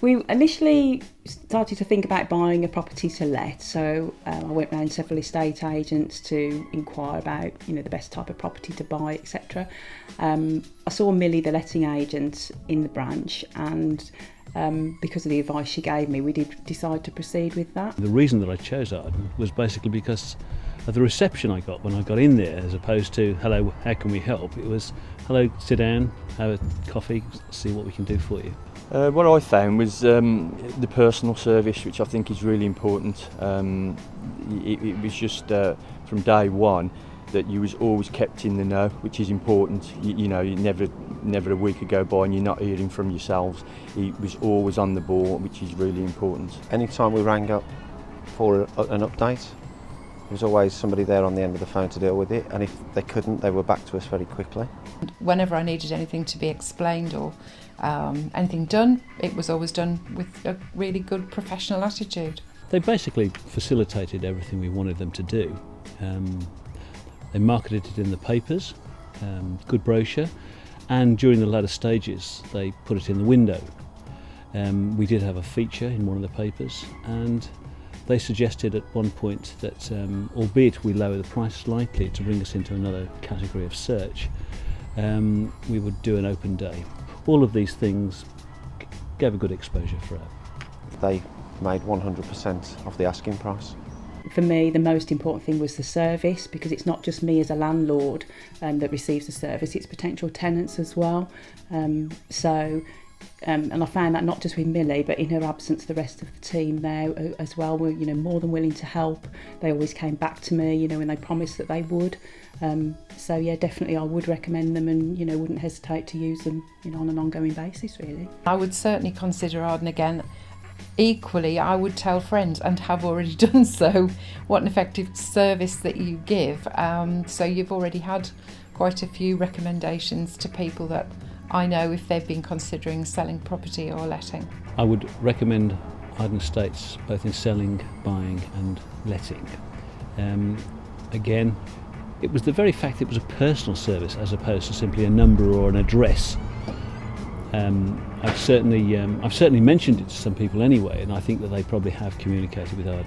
We initially started to think about buying a property to let, so I went round several estate agents to inquire about, the best type of property to buy, etc. I saw Millie, the letting agent, in the branch, and because of the advice she gave me, we did decide to proceed with that. The reason that I chose Arden was basically because of the reception I got when I got in there, as opposed to, hello, how can we help? It was, hello, sit down, have a coffee, see what we can do for you. What I found was the personal service, which I think is really important. It was just from day one that you was always kept in the know, which is important. You never a week ago by and you're not hearing from yourselves. He was always on the ball, which is really important. Anytime we rang up for an update, there was always somebody there on the end of the phone to deal with it, and if they couldn't, they were back to us very quickly. Whenever I needed anything to be explained or anything done, it was always done with a really good professional attitude. They basically facilitated everything we wanted them to do. They marketed it in the papers, good brochure, and during the latter stages they put it in the window. We did have a feature in one of the papers, and they suggested at one point that, albeit we lower the price slightly to bring us into another category of search, we would do an open day. All of these things gave a good exposure for us. They made 100% of the asking price. For me, the most important thing was the service, because it's not just me as a landlord that receives the service, it's potential tenants as well. And I found that not just with Millie, but in her absence, the rest of the team there as well were, more than willing to help. They always came back to me, and they promised that they would. So yeah, definitely I would recommend them, and wouldn't hesitate to use them, on an ongoing basis, really. I would certainly consider Arden again. Equally, I would tell friends, and have already done so, what an effective service that you give. So you've already had quite a few recommendations to people that I know if they've been considering selling property or letting. I would recommend Arden Estates both in selling, buying and letting. Again, it was the very fact that it was a personal service as opposed to simply a number or an address. I've certainly mentioned it to some people anyway, and I think that they probably have communicated with Arden.